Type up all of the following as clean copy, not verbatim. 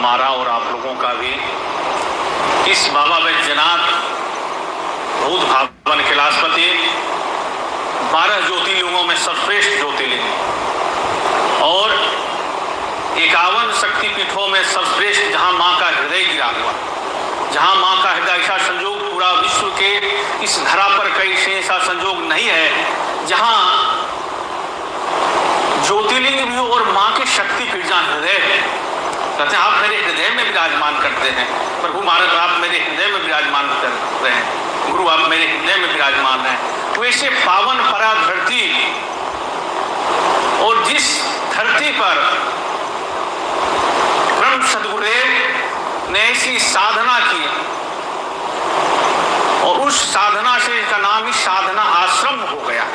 हमारा और आप लोगों का भी इस बाबा बैजनाथ भूत भावन कैलाशपति 12 ज्योतिर्लिंगों में सर्वश्रेष्ठ ज्योतिर्लिंग और 51 शक्तिपीठों में सर्वश्रेष्ठ, जहाँ माँ का हृदय गिरा हुआ, जहाँ माँ का हृदय ऐसा संयोग पूरा विश्व के इस धरा पर कहीं से ऐसा संयोग नहीं है जहाँ ज्योतिर्लिंग भी हो और माँ की शक्तिपीठ जहाँ हृदय है। कहते हैं आप मेरे हृदय में विराजमान करते हैं प्रभु महाराज, आप मेरे हृदय में विराजमान कर रहे हैं गुरु, आप मेरे हृदय में विराजमान हैं। वैसे पावन परा धरती, और जिस धरती पर ब्रह्म सदगुरुदेव ने ऐसी साधना की और उस साधना से इसका नाम ही साधना आश्रम हो गया।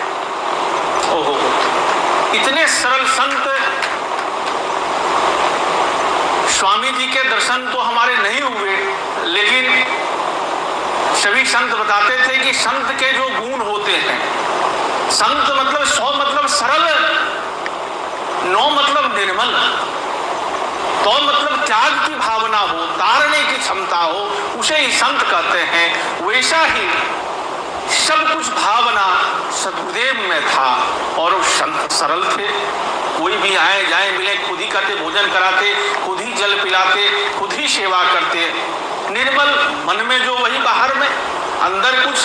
ओहो, इतने सरल संत, स्वामी जी के दर्शन तो हमारे नहीं हुए, लेकिन सभी संत बताते थे कि संत के जो गुण होते हैं, संत मतलब 100 मतलब सरल, 9 मतलब निर्मल, तो मतलब त्याग की भावना हो, तारने की क्षमता हो, उसे ही संत कहते हैं। वैसा ही सब कुछ भावना सदगुरुदेव में था और संत सरल थे। कोई भी आए जाए मिले, खुद ही करते, भोजन कराते, खुद ही जल पिलाते, खुद ही सेवा करते, निर्मल मन में जो वही बाहर में, अंदर कुछ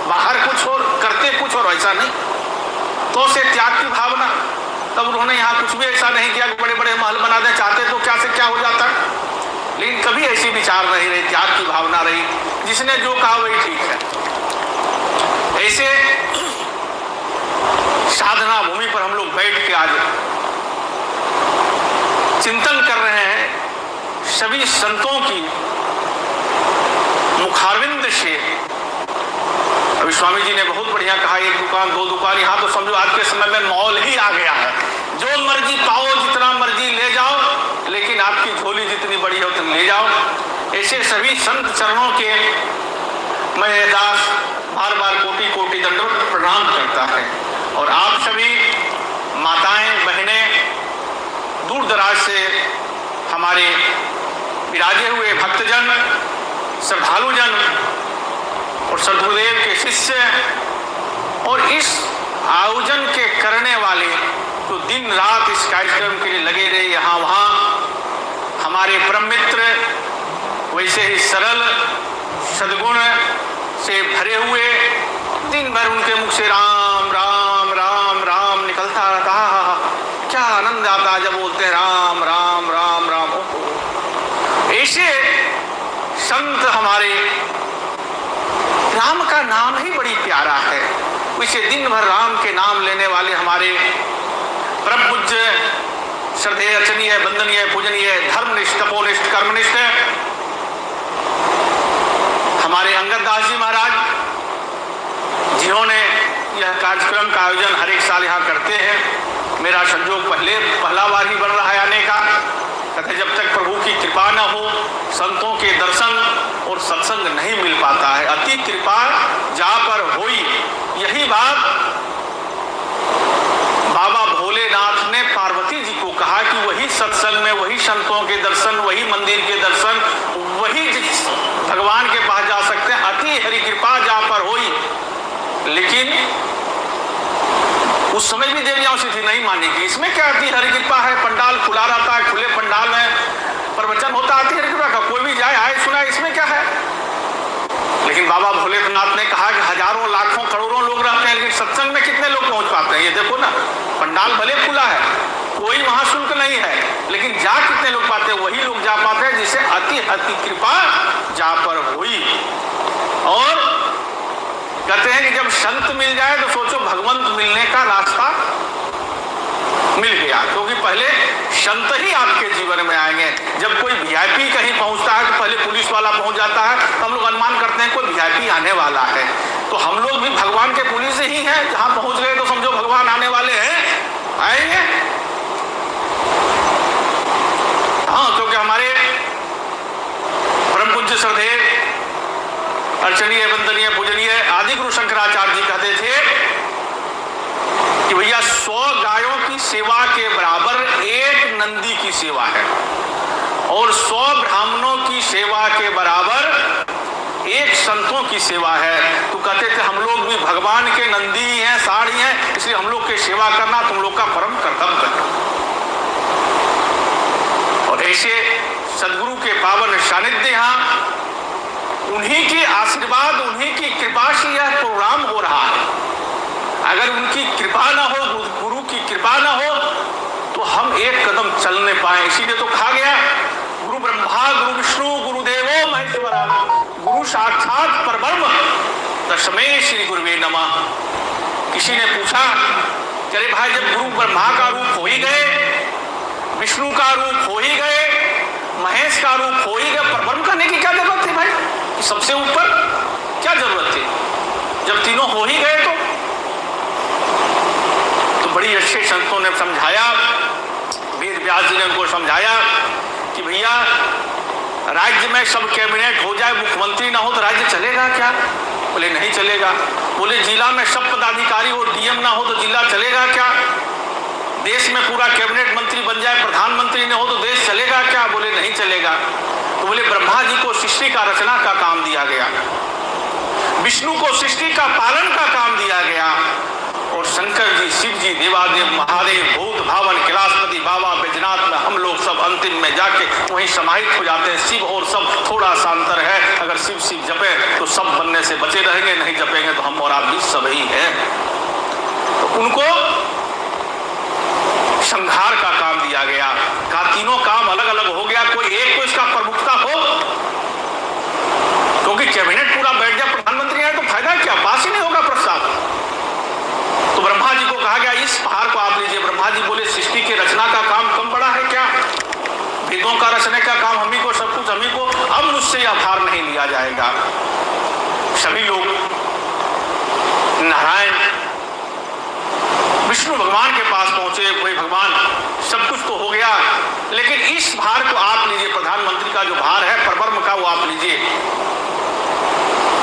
बाहर कुछ और करते कुछ और, ऐसा नहीं। तो से त्याग की भावना, तब उन्होंने यहाँ कुछ भी ऐसा नहीं किया कि बड़े बड़े महल बना दें, चाहते तो क्या से क्या हो जाता, लेकिन कभी ऐसी विचार नहीं रही, त्याग की भावना रही, जिसने जो कहा वही ठीक है। ऐसे साधना भूमि पर हम लोग बैठ के आज चिंतन कर रहे हैं सभी संतों की मुखारविंद से। अभी स्वामी जी ने बहुत बढ़िया कहा, 1 दुकान 2 दुकान, यहाँ तो समझो आज के समय में मॉल ही आ गया है, जो मर्जी पाओ, जितना मर्जी ले जाओ, लेकिन आपकी झोली जितनी बड़ी हो तुम ले जाओ। ऐसे सभी संत चरणों के मैं दास बार बार कोटि कोटि दंडवत प्रणाम करता है। और आप सभी माताएं बहनें, दूर दराज से हमारे विराजे हुए भक्तजन, श्रद्धालुजन और सदगुरुदेव के शिष्य, और इस आयोजन के करने वाले तो दिन रात इस कार्यक्रम के लिए लगे रहे, यहाँ वहाँ हमारे परम मित्र, वैसे ही सरल सद्गुण से भरे हुए, दिन भर उनके मुख से राम राम राम राम निकलता रहता। क्या आनंद आता जब बोलते हैं राम राम राम राम। ऐसे संत हमारे, राम का नाम ही बड़ी प्यारा है, वैसे दिन भर राम के नाम लेने वाले हमारे परम पूज्य श्रद्धेय अर्चनीय वंदनीय पूजनीय धर्मनिष्ठ तपोनिष्ठ कर्मनिष्ठ हमारे अंगद दास जी महाराज, जिन्होंने यह कार्यक्रम का आयोजन हर एक साल यहाँ करते हैं। मेरा संयोग पहला बार ही बन रहा है आने का। कहते जब तक प्रभु की कृपा न हो, संतों के दर्शन और सत्संग नहीं मिल पाता है। अति कृपा जा पर होई, यही बात बाबा भोलेनाथ ने पार्वती जी को कहा कि वही सत्संग में, वही संतों के दर्शन, वही मंदिर के दर्शन, वही भगवान के पास जा सकते हैं। अति हरि कृपा जा पर होई, लेकिन उस समय भी देवियां उसी थी, नहीं मानेगी। इसमें क्या अति हरि कृपा है, पंडाल खुला रहता है, खुले पंडाल में प्रवचन होता, अति हरि कृपा का कोई भी जाए आए सुना, इसमें क्या है। लेकिन बाबा भोलेनाथ ने कहा कि हजारों लाखों करोड़ों लोग रहते हैं, लेकिन सत्संग में कितने लोग पहुंच पाते हैं। ये देखो ना, पंडाल भले खुला है, कोई वहां शुल्क नहीं है, लेकिन जा कितने लोग पाते हैं, वही लोग जा पाते हैं जिसे अति कृपा जा पर हुई। और कहते हैं कि जब संत मिल जाए तो सोचो भगवंत मिलने का रास्ता मिल गया, क्योंकि पहले संत ही आपके जीवन में आएंगे। जब कोई वीआईपी कहीं पहुंचता है तो पहले पुलिस वाला पहुंच जाता है, तो हम लोग अनुमान करते हैं कोई वीआईपी आने वाला है। तो हम लोग भी भगवान के पुलिस ही हैं, जहां पहुंच गए तो समझो भगवान आने वाले हैं, आएंगे। हाँ, क्योंकि हमारे परम पूज्य श्रद्धेय अर्चनीय वंदनीय पूजनीय आदि गुरु शंकराचार्य जी कहते थे कि भैया 100 गायों की सेवा के बराबर एक नंदी की सेवा है। और 100 ब्राह्मणों की सेवा के बराबर एक संतों की सेवा है। तो कहते थे हम लोग भी भगवान के नंदी हैं, साड़ी हैं, इसलिए हम लोग की सेवा करना तुम लोग का परम कर्तव्य है। और ऐसे सदगुरु के पावन सानिध्य यहाँ, उन्हीं के आशीर्वाद, उन्हीं की कृपा से यह प्रोग्राम हो रहा है। अगर उनकी कृपा ना हो, गुरु की कृपा ना हो, तो हम एक कदम चल नहीं पाए। इसीलिए तो कहा गया गुरु ब्रह्मा गुरु विष्णु गुरुदेवो महेश्वरा, गुरु साक्षात परब्रह्म तस्मै श्री गुरुवे नमः। किसी ने पूछा अरे भाई जब गुरु ब्रह्मा का रूप हो ही गए, विष्णु का रूप हो ही गए, महेश का रूप हो ही गए, परब्रह्म करने की क्या जरूरत थी भाई? सबसे ऊपर क्या जरूरत थी जब तीनों हो ही गए? तो बड़ी अच्छे संतों ने समझाया, वेद व्यास जी ने उनको समझाया कि भैया राज्य में सब कैबिनेट हो जाए, मुख्यमंत्री ना हो तो राज्य चलेगा क्या? बोले नहीं चलेगा। बोले जिला में सब पदाधिकारी और डीएम ना हो तो जिला चलेगा क्या? देश में पूरा कैबिनेट मंत्री बन जाए, प्रधानमंत्री न हो तो देश चलेगा क्या? बोले नहीं चलेगा। तो बोले ब्रह्मा जी को सृष्टि का रचना का काम दिया गया, विष्णु को सृष्टि का पालन का काम दिया गया, और शंकर जी, शिव जी, देवादेव, महादेव, भूत भावन, कैलाशपति बाबा बैजनाथ में हम लोग सब अंतिम में जाके वहीं समाहित हो जाते हैं। शिव और सब थोड़ा सा अंतर है, अगर शिव शिव जपे तो सब बनने से बचे रहेंगे, नहीं जपेंगे तो हम और आप भी सब ही हैं। तो उनको संहार का काम दिया गया। कहा तीनों काम अलग अलग हो गया, कोई एक तो इसका प्रमुखता हो, क्योंकि कैबिनेट पूरा बैठ जाए, प्रधानमंत्री आए तो फायदा क्या, पास ही नहीं होगा प्रस्ताव। तो ब्रह्मा जी को कहा गया इस पहाड़ को आप लीजिए। ब्रह्मा जी बोले सृष्टि के रचना का काम कम बड़ा है क्या? वेदों का रचने का काम हम ही को, सब कुछ हम ही को, अब मुझसे यह भार नहीं लिया जाएगा। सभी लोग नारायण विष्णु भगवान के पास पहुंचे, कोई भगवान सब कुछ तो हो गया, लेकिन इस भार को आप लीजिए, प्रधानमंत्री का जो भार है परब्रह्म का, वो आप लीजिए।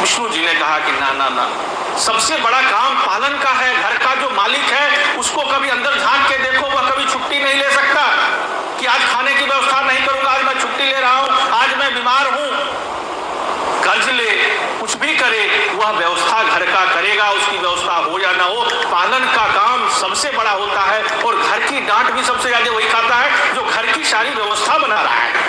विष्णु जी ने कहा कि ना ना ना, सबसे बड़ा काम पालन का है। घर का जो मालिक है उसको कभी अंदर झांक के देखो, वह कभी छुट्टी नहीं ले सकता कि आज खाने की व्यवस्था नहीं करूंगा, आज मैं छुट्टी ले रहा हूं, आज मैं बीमार हूं। कर्ज ले, कुछ भी करे, वह व्यवस्था घर का करेगा, उसकी व्यवस्था हो या ना हो, पालन का काम सबसे बड़ा होता है। और घर की डांट भी सबसे ज्यादा वही खाता है जो घर की सारी व्यवस्था बना रहा है।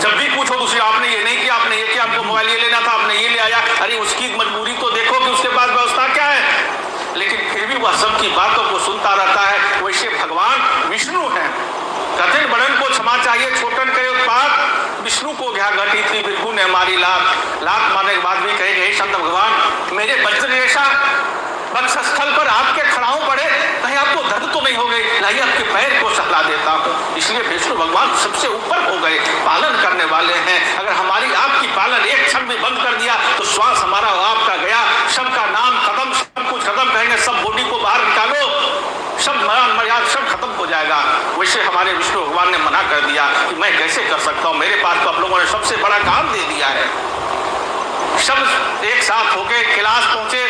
जब भी पूछो दूसरी, आपने ये नहीं किया, आपने ये किया, हमको मोबाइल ये लेना था, आपने ये ले आया, अरे उसकी मजबूरी तो देखो कि उसके पास व्यवस्था क्या है। लेकिन फिर भी वह सबकी बातों को सुनता रहता है। वैसे भगवान विष्णु है, कठिन बड़न को क्षमा चाहिए, छोटन करे उत्पात, विष्णु को घ्या घटी थी बिरगु ने हमारी लात। लात मारने के बाद भी कहेंगे संत भगवान मेरे वज्र जैसा वक्षस्थल पर आपके खड़ाऊ पड़े, कहीं आपको दर्द तो नहीं हो गई? लाइए आपके पैर को सहला देता हूँ। इसलिए विष्णु भगवान सबसे ऊपर हो गए, पालन करने वाले हैं। अगर हमारी आपकी पालन एक क्षण में बंद कर दिया तो श्वास हमारा आपका गया, सबका नाम खत्म, सब कुछ खत्म, कहेंगे सब बॉडी को बाहर निकालो, सब मर्यादा सब खत्म हो जाएगा। वैसे हमारे विष्णु भगवान ने मना कर दिया कि मैं कैसे कर सकता हूँ, मेरे पास तो आप लोगों ने सबसे बड़ा काम दे दिया है। सब एक साथ होके कैलाश पहुंचे,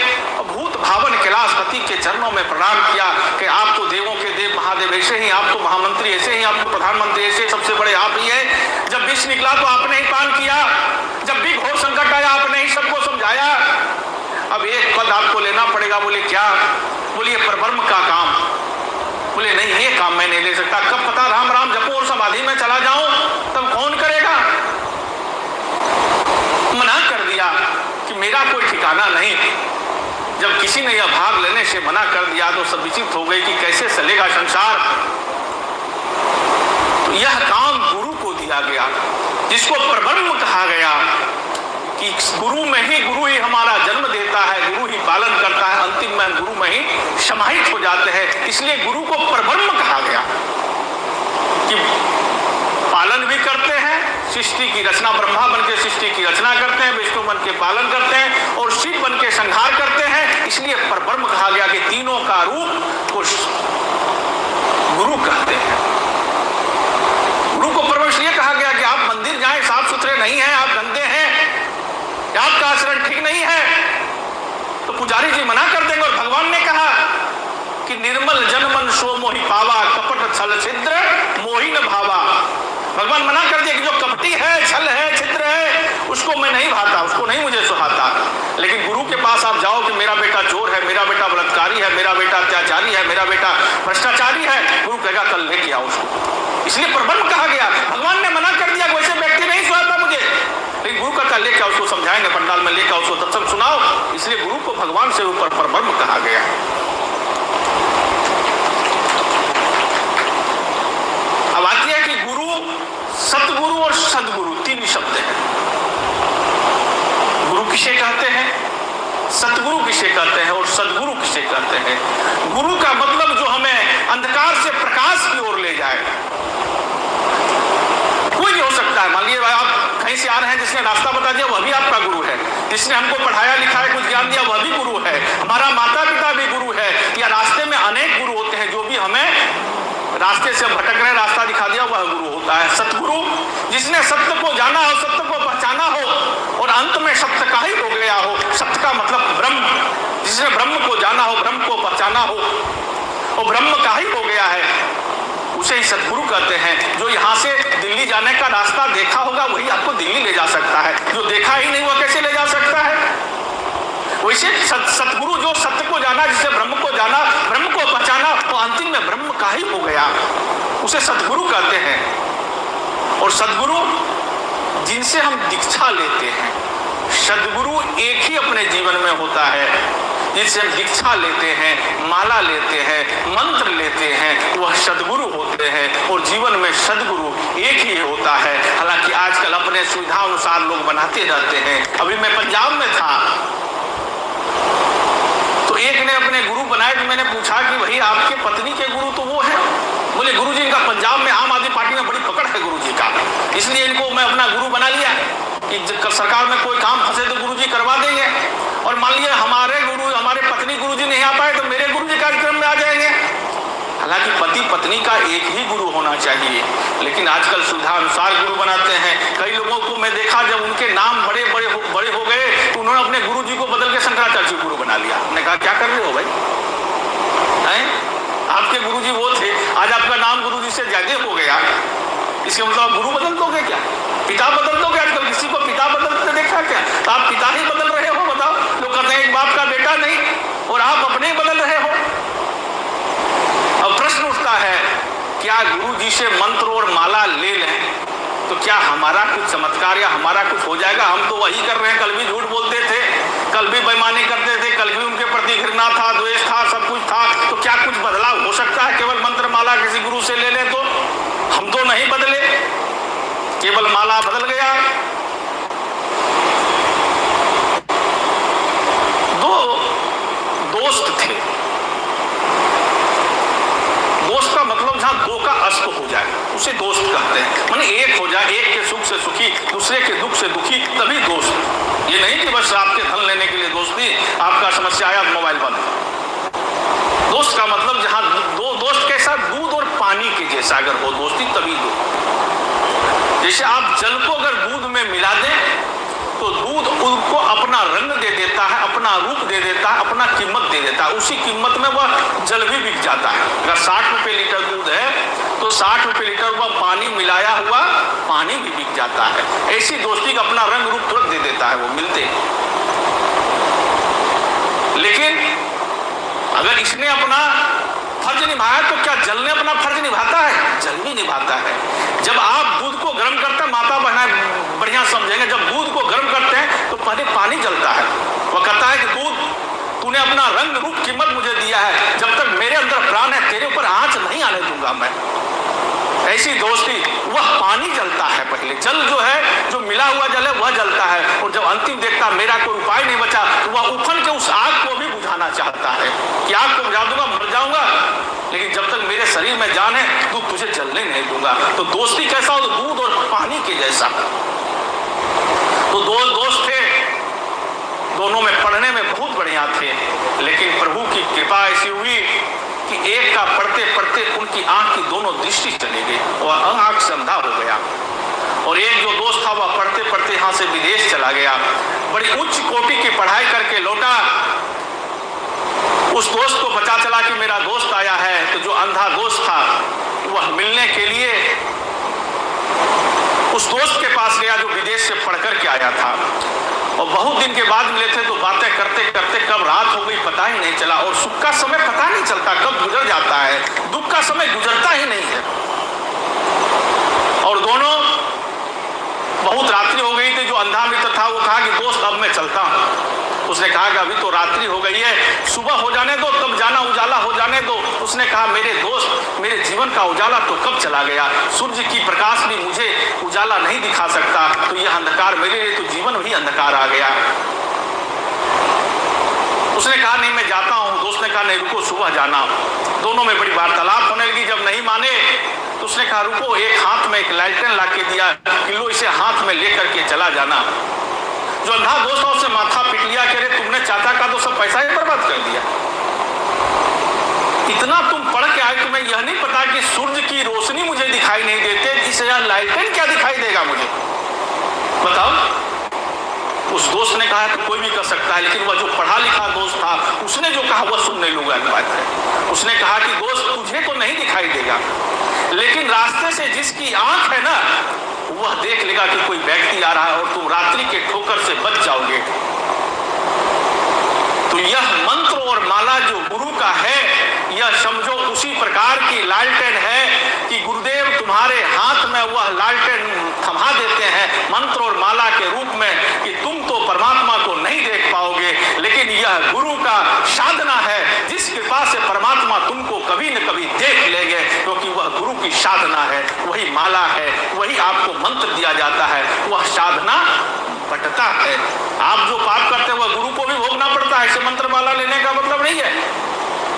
भूत भावन कैलाशपति के चरणों में प्रणाम किया कि आप तो देवों के देव महादेव ऐसे ही, आप तो महामंत्री ऐसे ही, आप तो प्रधानमंत्री ऐसे, सबसे बड़े आप ही है। जब विष निकला तो आपने ही पान किया, जब भी घोर संकट आया आपने ही सबको समझाया। अब एक पद आपको लेना पड़ेगा। बोले क्या? बोलिए परब्रह्म का काम। बोले नहीं, ये काम मैं नहीं ले सकता। कब पता राम राम जपो और समाधि में चला जाऊं तब कौन करेगा? मना कर दिया कि मेरा कोई ठिकाना नहीं। जब किसी ने यह भाग लेने से मना कर दिया तो सब विचित हो गए कि कैसे चलेगा संसार। तो यह काम गुरु को दिया गया, जिसको परब्रह्म कहा गया कि गुरु में ही, गुरु ही हमारा जन्म देता है, गुरु ही पालन करता है, अंतिम में गुरु में ही समाहित हो जाते हैं। इसलिए गुरु को परब्रह्म कहा गया कि पालन भी करते हैं, सृष्टि की रचना, ब्रह्मा बन के सृष्टि की रचना करते हैं, विष्णु बन के पालन करते हैं और शिव बन के संहार करते हैं। इसलिए परब्रह्म कहा गया कि तीनों का रूप को गुरु कहते हैं। गुरु को परब्रह्म इसलिए कहा गया कि आप मंदिर जाएं, साफ सुथरे नहीं हैं, आप गंदे हैं, आपका आचरण ठीक नहीं है, तो पुजारी जी मना कर देंगे। और भगवान ने कहा कि निर्मल जन मन सो मोहि पावा, कपट छल छिद्र मोहि न व्यभिचारी है, मेरा बेटा भ्रष्टाचारी है, गुरु कहेगा कल लेके आओ उसको। इसलिए परब्रह्म कहा गया। भगवान ने मना कर दिया, वैसे व्यक्ति नहीं सुनाता मुझे, लेकिन गुरु कहता लेके आओ उसको, समझाएंगे पंडाल में, लेके आओ उसको, सत्संग सुनाओ। इसलिए गुरु को भगवान से ऊपर परब्रह्म कहा गया। अब आती है कि गुरु, सतगुरु और सदगुरु तीन शब्द हैं। गुरु किसे कहते हैं, सतगुरु किसे कहते हैं और सदगुरु किसे कहते हैं। गुरु का मतलब जो हमें अंधकार से प्रकाश की ओर ले जाए। कोई भी हो सकता है, मान लीजिए आप कहीं से आ रहे हैं, जिसने रास्ता बता दिया वह भी आपका गुरु है, जिसने हमको पढ़ाया लिखाया कुछ ज्ञान दिया वह भी गुरु है, हमारा माता पिता भी गुरु है, या रास्ते में अनेक गुरु होते हैं जो भी हमें रास्ते से भटक रहे रास्ता दिखा दिया वह गुरु होता है। सतगुरु जिसने सत्य को जाना हो, सत्य को पहचाना हो और अंत में सत्य का ही हो गया हो, सत्य का मतलब ब्रह्म, जिसने ब्रह्म को जाना हो, ब्रह्म को पहचाना हो और ब्रह्म का ही हो गया है, उसे ही सतगुरु कहते हैं। जो यहाँ से दिल्ली जाने का रास्ता देखा होगा वही आपको दिल्ली ले जा सकता है, जो देखा ही नहीं वह कैसे ले जा सकता है। वैसे सतगुरु जो सत्य को जाना, जिसे ब्रह्म को जाना, ब्रह्म को पहचाना, तो अंतिम में ब्रह्म का ही हो गया, उसे सतगुरु कहते हैं। और सदगुरु जिनसे हम दीक्षा लेते हैं, सदगुरु एक ही अपने जीवन में होता है, जिनसे हम दीक्षा लेते हैं, माला लेते हैं, मंत्र लेते हैं, वह सदगुरु होते हैं। और जीवन में सदगुरु एक ही होता है। हालांकि आजकल अपने सुविधा अनुसार लोग बनाते रहते हैं। अभी मैं पंजाब में था तो एक ने अपने गुरु बनाए, तो मैंने पूछा कि भाई आपके पत्नी के गुरु तो वो है। बोले गुरु जी इनका पंजाब में आम आदमी पार्टी में बड़ी पकड़ है गुरु जी का, इसलिए इनको मैं अपना गुरु बना लिया कि सरकार में कोई काम फंसे तो गुरु जी करवा देंगे। और मान लिया हमारे गुरु, हमारे पत्नी गुरु जी नहीं आ पाए तो मेरे गुरु जी कार्यक्रम में आ जाएंगे। हालांकि पति पत्नी का एक ही गुरु होना चाहिए, लेकिन आजकल सुविधा अनुसार गुरु बनाते हैं। कई लोगों को मैं देखा, जब उनके नाम बड़े हो गए तो उन्होंने अपने गुरु जी को बदल के शंकराचार्य गुरु बना लिया। मैंने कहा क्या कर रहे हो भाई, आपके गुरु जी वो थे, आज आपका नाम गुरु जी से ज्यादा हो गया, इसके मतलब आप गुरु बदल दोगे क्या, पिता बदल दोगे? आजकल किसी को पिता बदलते देखा क्या? तो आप पिता ही बदल रहे हो, बताओ। लोग कहते हैं एक बाप का बेटा नहीं, और आप अपने ही बदल रहे हो। अब प्रश्न उठता है, क्या गुरु जी से मंत्र और माला ले लें तो क्या हमारा कुछ चमत्कार या हमारा कुछ हो जाएगा? हम तो वही कर रहे हैं, कल भी झूठ बोलते थे, कल भी बेईमानी करते थे, कल भी उनके प्रति घृणा था, द्वेष था, सब कुछ था। तो क्या कुछ बदलाव हो सकता है केवल मंत्र माला किसी गुरु से ले लें तो? हम तो नहीं बदले, केवल माला बदल गया। दो दोस्त थे, दोस्त का मतलब जहां दो का अस्प हो जाए उसे दोस्त कहते हैं। माने एक हो जाए, एक के सुख से सुखी, दूसरे के दुख से दुखी, तभी दोस्त। ये नहीं कि बस आपके धन लेने के लिए दोस्ती, आपका समस्या आया मोबाइल बंद। दोस्त का मतलब जहां दो दोस्त के साथ दूध और पानी के जैसा अगर हो दोस्ती, तभी दोस्त। जैसे आप जल को अगर दूध में मिला दें तो दूध उनको अपना रंग दे देता है, अपना रूप दे देता है, अपना कीमत दे देता है। उसी कीमत में वह जल भी बिक जाता है। अगर 60 रुपए लीटर दूध है तो 60 रुपए लीटर वह पानी मिलाया हुआ पानी भी बिक जाता है। ऐसी दोस्ती का अपना रंग रूप तुरंत दे देता है, वो मिलते हैं। लेकिन अगर इसने अपना फर्ज निभाया तो क्या जल ने अपना फर्ज निभाता है? जल भी निभाता है। जब आप दूध को गर्म करते हैं, माता बहनें बढ़िया समझेंगे, जब दूध को गर्म करते हैं तो पहले पानी जलता है। वह कहता है कि दूध तूने अपना रंग रूप कीमत मुझे दिया है, जब तक मेरे अंदर प्राण है तेरे ऊपर आंच नहीं आने दूंगा मैं। ऐसी दोस्ती, वह पानी जलता है पहले, जल जो है, जो मिला हुआ जल है वह जलता है। और जब अंतिम देखता मेरा कोई उपाय नहीं बचा तो वह उफन के उस आग को भी बुझाना चाहता है कि आग को बुझा दूंगा, मर जाऊंगा, लेकिन जब तक मेरे शरीर में जान है तो तुझे जलने नहीं दूंगा। तो दोस्ती कैसा हो? दूध और पानी के जैसा। तो दो दोस्त थे, दोनों में पढ़ने में बहुत बढ़िया थे, लेकिन प्रभु की कृपा ऐसी हुई कि एक का पढ़ते पढ़ते उनकी आंख की दोनों दृष्टि चली गई, वह आंख से अंधा हो गया। और एक जो दोस्त था वह पढ़ते पढ़ते यहाँ से विदेश चला गया, बड़ी उच्च कोटि की पढ़ाई करके लौटा। उस दोस्त को पता चला कि मेरा दोस्त आया है, तो जो अंधा दोस्त था वह मिलने के लिए उस दोस्त के पास गया जो विदेश से पढ़ कर के आया था, और बहुत दिन के बाद मिले थे, तो बातें करते करते कब रात हो गई पता ही नहीं चला, और सुख का समय पता नहीं चलता कब गुजर जाता है, दुख का समय गुजरता ही नहीं है। और दोनों, बहुत रात्रि हो गई थी, जो अंधा मित्र था वो कहा कि दोस्त अब मैं चलता हूँ। उसने कहा कि अभी तो रात्रि हो गई है, सुबह हो जाने दो तब जाना, उजाला हो जाने दो। उसने कहा मेरे दोस्त, मेरे जीवन का उजाला तो कब चला गया, सूर्य की प्रकाश भी मुझे उजाला नहीं दिखा सकता, तो यह अंधकार मेरे लिए तो जीवन भी अंधकार आ गया। उसने कहा नहीं मैं जाता हूँ। दोस्त ने कहा नहीं रुको, सुबह जाना। दोनों में बड़ी वार्तालाप होने लगी। जब नहीं माने तो उसने कहा रुको, एक हाथ में एक लालटेन ला के दिया कि लो इसे हाथ में लेकर के चला जाना। जो अंधा दोस्त था उससे माथा पीट लिया कि अरे तुमने चाचा का तो सब पैसा ही बर्बाद कर दिया, इतना तुम पढ़ के आए, तुम्हें यह नहीं पता कि सूर्य की रोशनी मुझे दिखाई नहीं देते, इसे यह लालटेन क्या दिखाई देगा मुझे, बताओ। उस दोस्त ने कहा तो कोई भी कर सकता है, लेकिन वह जो पढ़ा लिखा दोस्त था उसने जो कहा वह सुनने लोगों की बात है। उसने कहा कि दोस्त तुझे तो नहीं दिखाई देगा, लेकिन रास्ते से जिसकी आंख है ना वह देख लेगा कि कोई व्यक्ति आ रहा है और तुम रात्रि के ठोकर से बच जाओगे। तो यह मंत्र और माला जो गुरु का है, यह समझो उसी प्रकार की लालटेन है कि गुरुदेव तुम्हारे हाथ में वह लालटेन थमा देते हैं मंत्र और माला के रूप में कि तुम तो परमात्मा को नहीं देख पाओगे, लेकिन यह गुरु का साधना है जिस कृपा से परमात्मा तुमको कभी न कभी देख लेंगे, क्योंकि वह गुरु की साधना है, वही माला है, वही आपको मंत्र दिया जाता है, वह साधना बटता है। आप जो पाप करते हैं वह गुरु को भी भोगना पड़ता है, इसे मंत्र माला लेने का मतलब नहीं है।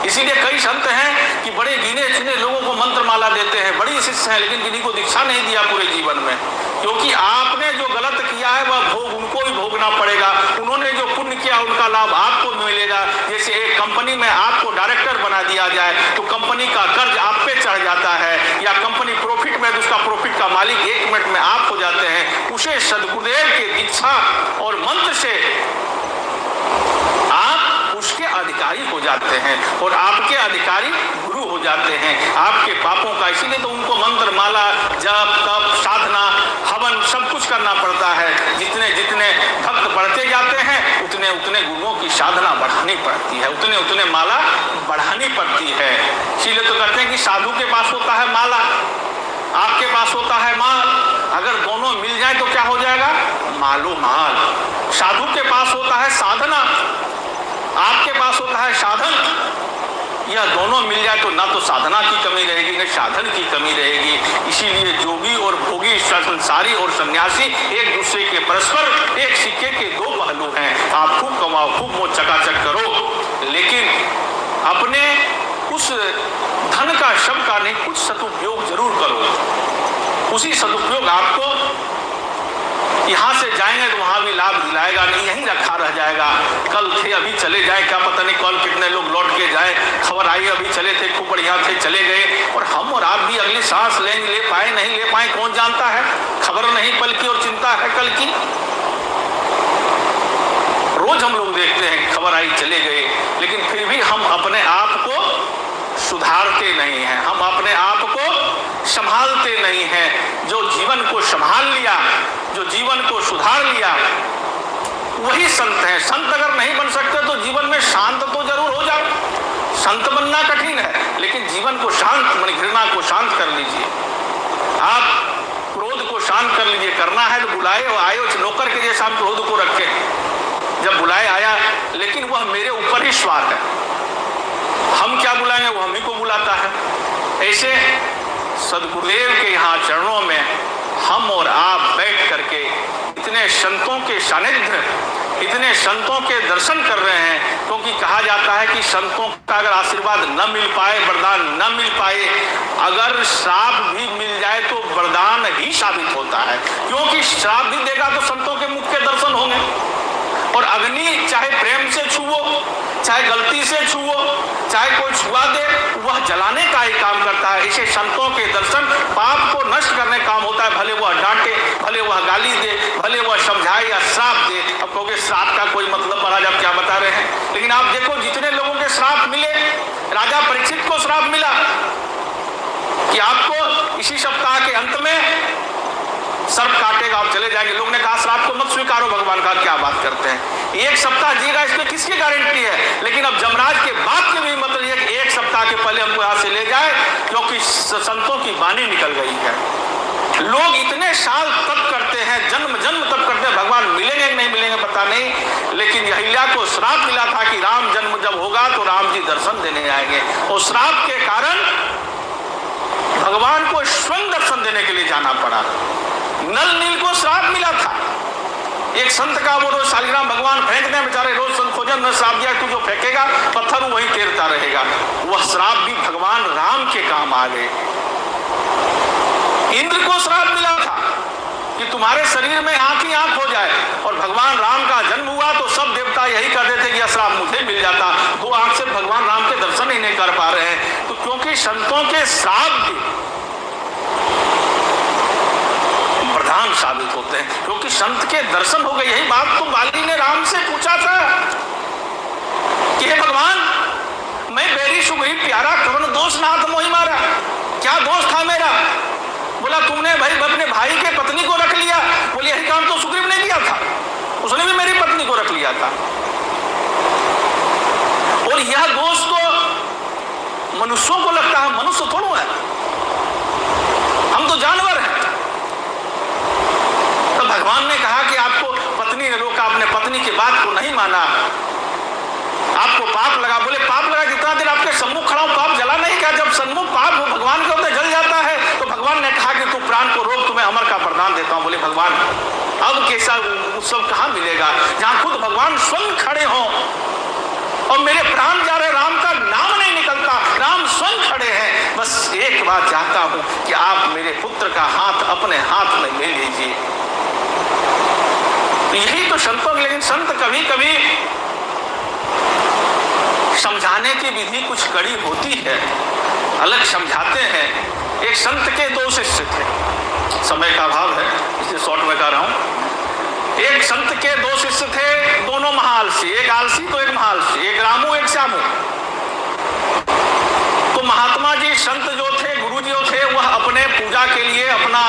इसीलिए कई संत हैं कि बड़े गिने चुने लोगों को मंत्र माला देते हैं, बड़ी शिष्य हैं, लेकिन किन्हीं को दीक्षा नहीं दिया पूरे जीवन में, क्योंकि आपने जो गलत किया है वह भोग उनको भी भोगना पड़ेगा। उन्होंने जो पुण्य किया उनका लाभ आपको मिलेगा। जैसे एक कंपनी में आपको डायरेक्टर बना दिया जाए तो कंपनी का कर्ज आप पे चढ़ जाता है, या कंपनी प्रॉफिट में, उसका प्रॉफिट का मालिक 1 मिनट में आप हो जाते हैं। उसे सदगुरुदेव के दीक्षा और मंत्र से आप उसके अधिकारी हो जाते हैं और आपके अधिकारी गुरु हो जाते हैं आपके पापों का। इसीलिए तो उनको मंत्र माला जप तप साधना हवन सब कुछ करना पड़ता है। जितने जितने भक्त बढ़ते जाते हैं उतने उतने गुरुओं की साधना बढ़ानी पड़ती है, उतने उतने माला बढ़ानी पड़ती है। इसीलिए तो कहते हैं कि साधु के पास होता है माला, आपके पास होता है माल, अगर दोनों मिल जाए तो क्या हो जाएगा, मालो माल। साधु के पास होता है साधना, आपके पास होता है साधन, यह दोनों मिल जाए तो ना तो साधना की कमी रहेगी न साधन की कमी रहेगी। इसीलिए जोगी और भोगी, संसारी और सन्यासी एक दूसरे के परस्पर एक सिक्के के 2 पहलू हैं। आप खूब कमाओ, खूब मोह चकाचक करो, लेकिन अपने उस धन का शब्द का नहीं, कुछ सदुपयोग जरूर करो। उसी सदुपयोग आपको यहाँ से जाएंगे तो वहाँ भी लाभ दिलाएगा नहीं, यहीं रखा रह जाएगा। कल थे अभी चले जाए, क्या पता नहीं कल कितने लोग लौट के जाए। खबर आई अभी चले थे, खूब बढ़िया थे, चले गए, और हम और आप भी अगली सांस लेंगे, ले पाए नहीं ले पाए कौन जानता है। खबर नहीं पल की और चिंता है कल की। रोज हम लोग देखते हैं खबर आई चले गए, लेकिन फिर भी हम अपने आप को सुधारते नहीं हैं, हम अपने आप को संभालते नहीं हैं। जो जीवन को संभाल लिया, जो जीवन को सुधार लिया, वही संत है। संत अगर नहीं बन सकते तो जीवन में शांत तो जरूर हो जाओ। संत बनना कठिन है, लेकिन जीवन को शांत, मन घृणा को शांत कर लीजिए, आप क्रोध को शांत कर लीजिए। करना है तो बुलाए और आए, नौकर के जैसा क्रोध को रखे। जब बुलाए आया, लेकिन वह मेरे ऊपर ही सवार है, हम क्या बुलाएंगे, वो हम ही को बुलाता है। ऐसे सदगुरुदेव के यहाँ चरणों में हम और आप बैठ करके इतने संतों के सानिध्य, इतने संतों के दर्शन कर रहे हैं, क्योंकि कहा जाता है कि संतों का अगर आशीर्वाद न मिल पाए, वरदान न मिल पाए, अगर श्राप भी मिल जाए तो वरदान ही साबित होता है। क्योंकि श्राप भी देगा तो संतों के मुख के दर्शन होंगे, और अग्नि चाहे प्रेम से छुओ, चाहे गलती से छुओ, चाहे कोई छुआ दे, वह जलाने का ही काम करता है। इसे संतों के दर्शन पाप को नष्ट करने काम होता है। भले वह डांटे, भले वह गाली दे, भले वह समझाए या श्राप दे। अब कहोगे श्राप का कोई मतलब महाराज आप क्या बता रहे हैं, लेकिन आप देखो जितने लोगों के श्राप मिले, राजा परीक्षित को श्राप मिला कि आपको इसी सप्ताह के अंत में सर्प काटेगा आप चले जाएंगे। लोग ने कहा श्राप को मत स्वीकारो, भगवान का क्या बात करते हैं, 1 सप्ताह जिएगा इसमें किसकी गारंटी है। लेकिन अब जमराज के बात के भी मतलब ये कि 1 सप्ताह के पहले हमको यहाँ से ले जाए, क्योंकि संतों की वाणी निकल गई है। लोग इतने साल तप करते हैं, जन्म जन्म तप करते हैं, भगवान मिलेंगे कि नहीं मिलेंगे पता नहीं, लेकिन अहिल्या को श्राप मिला था कि राम जन्म जब होगा तो राम जी दर्शन देने आएंगे। और श्राप के कारण भगवान को स्वयं दर्शन देने के लिए जाना पड़ा। नल नील को श्राप मिला था। एक संत का वो रोज शालिग्राम भगवान फेंकते हैं, बेचारे रोज संत खोजन ने श्राप दिया, तू जो फेंकेगा पत्थर वहीं तैरता रहेगा। वह श्राप भी भगवान राम के काम आ गए। इंद्र को श्राप मिला था कि तुम्हारे शरीर में आंख ही आंख हो जाए, और भगवान राम का जन्म हुआ तो सब देवता यही कहते थे कि यह श्राप मुझे मिल जाता। 2 आंख से भगवान राम के दर्शन ही नहीं कर पा रहे हैं। तो क्योंकि संतों के श्राप भी प्रधान साबित होते हैं, क्योंकि संत के दर्शन हो गए। यही बात तो बाली ने राम से पूछा था कि हे भगवान, मैं बैरी सुग्रीव प्यारा कवन दोष नाथ मोहि मारा, क्या दोष था मेरा। बोला तुमने भाई अपने भाई के पत्नी को रख लिया। बोले यही काम तो सुग्रीव ने किया था, उसने भी मेरी पत्नी को रख लिया था। और यह दोष तो मनुष्यों को लगता है, मनुष्य थोड़ा है, हम तो जानवर हैं। तो भगवान ने कहा कि आपको पत्नी ने रोका, आपने पत्नी की बात को नहीं माना, आपको पाप लगा। बोले पाप लगा, जितना देर आपके सम्मुख खड़ा हूं पाप जला नहीं। क्या जब सम्मुख पाप भगवान के होते जल जाता है। तो भगवान ने कहा कि तू प्राण को रोक, तुम्हें अमर का वरदान देता हूं। बोले भगवान अब कैसा उत्सव कहां मिलेगा जहां खुद भगवान स्वयं खड़े हों और मेरे प्राण जा रहे, राम का नाम नहीं निकलता, राम स्वयं खड़े हैं। बस एक बात चाहता हूं कि आप मेरे पुत्र का हाथ अपने हाथ में ले लीजिए। यही तो संतों, लेकिन संत कभी कभी समझाने की विधि कुछ कड़ी होती है, अलग समझाते हैं। एक संत के 2 शिष्य थे, समय का अभाव है इसलिए शॉर्ट में कह रहा हूं। एक संत के 2 शिष्य थे, दोनों महाआलसी, एक आलसी तो एक महाआलसी, एक रामू एक श्यामू। तो महात्मा जी संत जो थे, गुरु जी जो थे, वह अपने पूजा के लिए अपना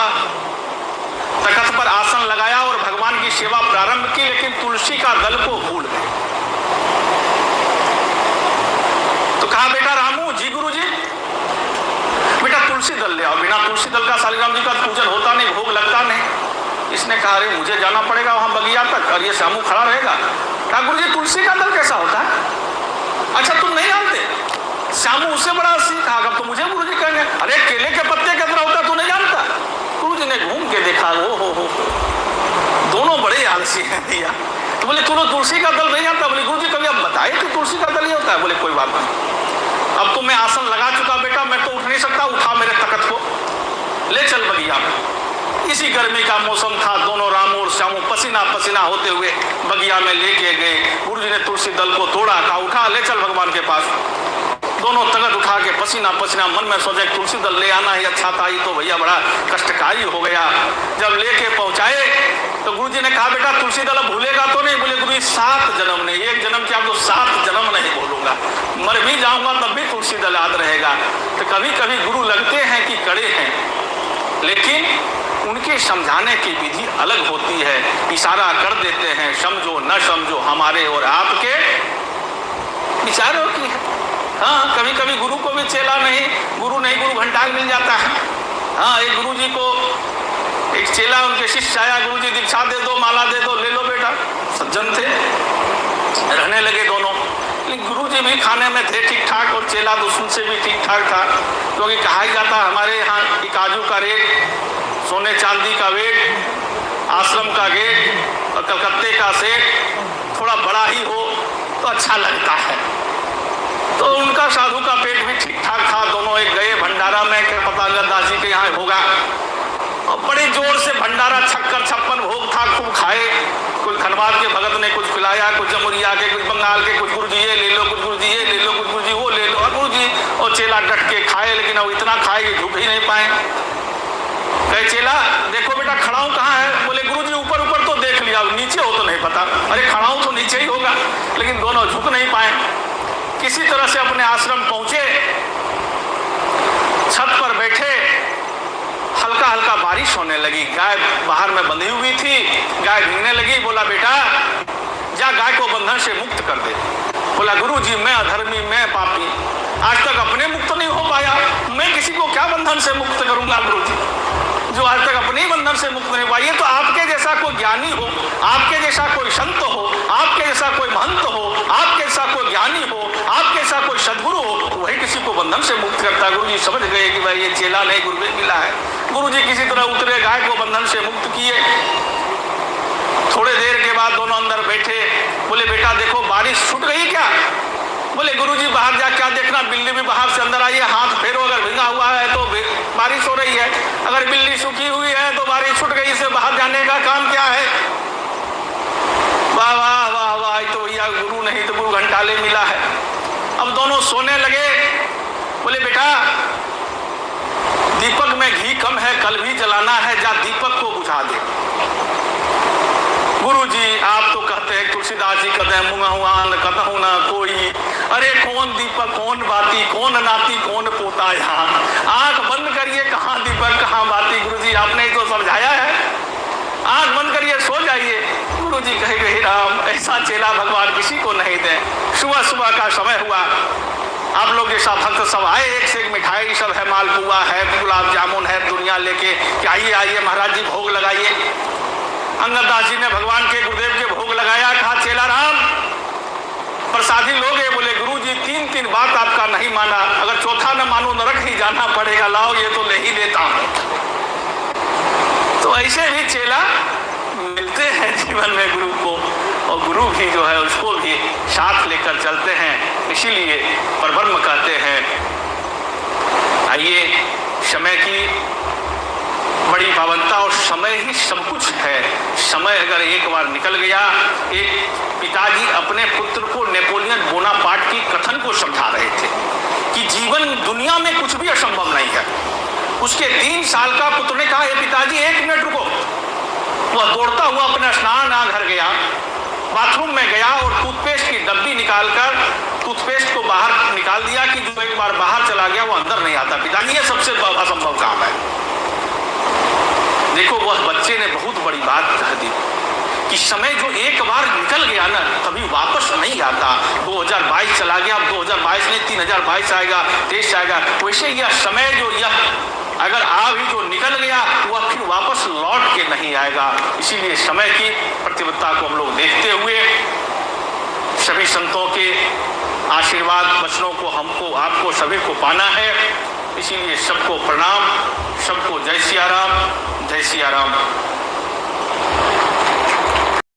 तख्त पर आसन लगाया और भगवान की सेवा प्रारंभ की, लेकिन तुलसी का दल को भूल गए। तो कहा बेटा रामू, जी गुरु जी, बेटा तुलसी दल ले आओ। बिना तुलसी दल का शालिग्राम जी का पूजन होता नहीं, भोग लगता नहीं। इसने कहा अरे मुझे जाना पड़ेगा वहां बगिया तक, और ये श्यामू खड़ा रहेगा। कहा गुरु जी तुलसी का दल कैसा होता है। अच्छा तुम नहीं जानते। श्यामू उससे बड़ा सीखा, अब तो मुझे गुरु जी कहेंगे अरे केले के पत्ते के तरह होता, तू नहीं जानता। गुरु जी ने घूम के देखा, ओ हो दोनों बड़े आलसी हैं भैया। तो बोले तू तुलसी का दल नहीं जानता। बोले गुरु जी कभी आप बताए कि तुलसी का दल ही होता है। बोले कोई बात नहीं, अब तो मैं आसन लगा चुका बेटा, मैं तो उठ नहीं सकता, उठा मेरे तख्त को, ले चल बगिया में। इसी गर्मी का मौसम था, दोनों रामू और श्यामू पसीना पसीना होते हुए बगिया में लेके गए। गुरु जी ने तुलसी दल को तोड़ा, कहा उठा ले चल भगवान के पास। दोनों तख्त उठा के पसीना पसीना, मन में सोचे तुलसी दल ले आना ही अच्छा था, ये तो भैया बड़ा कष्टकारी हो गया। जब लेके पहुंचाए तो गुरु जी ने कहा बेटा तुलसी दल भूलेगा तो नहीं। बोले गुरु जी 7 जन्म नहीं, 1 जन्म क्या तो 7 जन्म नहीं भूलूंगा, मर भी जाऊंगा तब भी तुलसी दल याद रहेगा। तो कभी कभी गुरु लगते हैं कि कड़े हैं, लेकिन उनके समझाने की विधि अलग होती है। इशारा कर देते हैं, समझो न समझो हमारे और आपके विचारों की है। हाँ कभी कभी गुरु को भी चेला नहीं, गुरु नहीं गुरु घंटाल मिल जाता है। हाँ एक गुरु जी को एक चेला उनके शिष्य आया, गुरु जी दीक्षा दे दो, माला दे दो, ले लो बेटा। सज्जन थे, रहने लगे दोनों। लेकिन गुरु जी भी खाने में थे ठीक ठाक, और चेला तो उनसे भी ठीक ठाक था, क्योंकि कहा ही जाता हमारे यहाँ की काजू का रेट, सोने चांदी का वेट, आश्रम का गेट और कलकत्ते का सेट थोड़ा बड़ा ही हो तो अच्छा लगता है। तो उनका साधु का पेट भी ठीक ठाक था। दोनों एक गए भंडारा में, पतांजल दास जी के यहाँ होगा, और बड़े जोर से भंडारा, 56 भोग था, खूब खाए। कोई खनवाद के भगत ने कुछ खिलाया, कुछ जमुरिया के, कुछ बंगाल के, कुछ गुरु जी ये ले लो, कुछ गुरु जी ये ले लो, कुछ गुरु जी वो ले लो। और गुरु जी और चेला डट के खाए, लेकिन अब इतना खाए कि झुक ही नहीं पाए। कहे चेला देखो बेटा खड़ा हूँ कहाँ है। बोले गुरु जी ऊपर ऊपर तो देख लिया, नीचे हो तो नहीं पता। अरे खड़ा हूँ तो नीचे ही होगा, लेकिन दोनों झुक नहीं पाए। किसी तरह से अपने आश्रम पहुंचे, छत पर बैठे, हल्का हल्का बारिश बारिश होने लगी, गाय बाहर में बंधी हुई थी, गाय भीगने लगी। बोला बेटा जा गाय को बंधन से मुक्त कर दे। बोला गुरुजी मैं अधर्मी, मैं पापी, आज तक अपने मुक्त नहीं हो पाया, मैं किसी को क्या बंधन से मुक्त करूंगा गुरुजी, जो आज तक अपने ही बंधन से मुक्त नहीं हुआ। ये तो आपके जैसा कोई ज्ञानी हो, आपके जैसा कोई संत हो, आपके जैसा कोई महंत हो, आपके जैसा कोई ज्ञानी हो, आपके जैसा कोई सदगुरु हो, वही किसी को बंधन से मुक्त करता है। गुरुजी समझ गए कि भाई ये चेला नहीं गुरुदेव मिला है। गुरुजी किसी तरह उतरे, गाय को बंधन से मुक्त किए। थोड़े देर के बाद दोनों अंदर बैठे। बोले बेटा देखो बारिश छूट गई क्या? बोले गुरुजी बाहर जा क्या देखना, बिल्ली भी बाहर से अंदर आई है, हाथ फेरो, अगर भीगा हुआ है तो बारिश हो रही है, अगर बिल्ली सूखी हुई है तो बारिश छूट गई, इसे बाहर जाने का काम क्या है? वाह वाह वाह वाह, तो भैया गुरु नहीं तो गुरु घंटाले मिला है। अब दोनों सोने लगे। बोले बेटा दीपक में घी कम है, कल भी जलाना है, जा दीपक को बुझा दे। गुरुजी आप तो कहते हैं, तुलसीदास जी कहते हैं मुंगहुआन कतहु ना कोई, अरे कौन दीपक कौन बाती, कौन नाती कौन पोता, यहाँ आंख बंद करिए, कहाँ दीपक कहाँ बाती। गुरुजी आपने ही तो समझाया है, आंख बंद करिए सो जाइए। गुरुजी कहे हे राम, ऐसा चेला भगवान किसी को नहीं दे। सुबह सुबह का समय हुआ, आप लोग जैसा भक्त सब आए, एक से एक मिठाई सब है, मालपुआ है, गुलाब जामुन है, दुनिया लेके कि आइए आइए महाराज जी भोग लगाइए। अंगददास जी ने भगवान के गुरुदेव के भोग लगाया। कहा चेला राम प्रसादी लोगे? बोले गुरुजी तीन बात आपका नहीं माना, अगर चौथा न मानो नरक ही जाना पड़ेगा, लाओ ये तो ले ही लेता हूं। तो ऐसे भी चेला मिलते हैं जीवन में गुरु को, और गुरु भी जो है उसको भी साथ लेकर चलते हैं। इसीलिए परब्रह्म कहते हैं आइए समय की बड़ी पावनता, और समय ही सब कुछ है। समय अगर एक बार निकल गया, एक पिताजी अपने पुत्र को नेपोलियन बोनापार्ट की कथन को समझा रहे थे कि जीवन दुनिया में कुछ भी असंभव नहीं है। उसके 3 साल का पुत्र ने कहा पिताजी 1 मिनट रुको। वह दौड़ता हुआ अपना स्नान घर गया, बाथरूम में गया और टूथपेस्ट की डब्बी निकालकर टूथपेस्ट को बाहर निकाल दिया कि जो एक बार बाहर चला गया वो अंदर नहीं आता। पिताजी ये सबसे असंभव काम है। देखो वह बच्चे ने बहुत बड़ी बात कह दी कि समय जो एक बार निकल गया ना कभी वापस नहीं आता। 2022 चला गया, अब 2022 नहीं 3022 आएगा, 23 आएगा। वैसे यह समय जो यह अगर आ भी जो निकल गया वह फिर वापस लौट के नहीं आएगा। इसीलिए समय की प्रतिबद्धता को हम लोग देखते हुए सभी संतों के आशीर्वाद वचनों को हमको आपको सभी को पाना है। इसीलिए सबको प्रणाम, सबको जय सिया राम, जय सिया राम।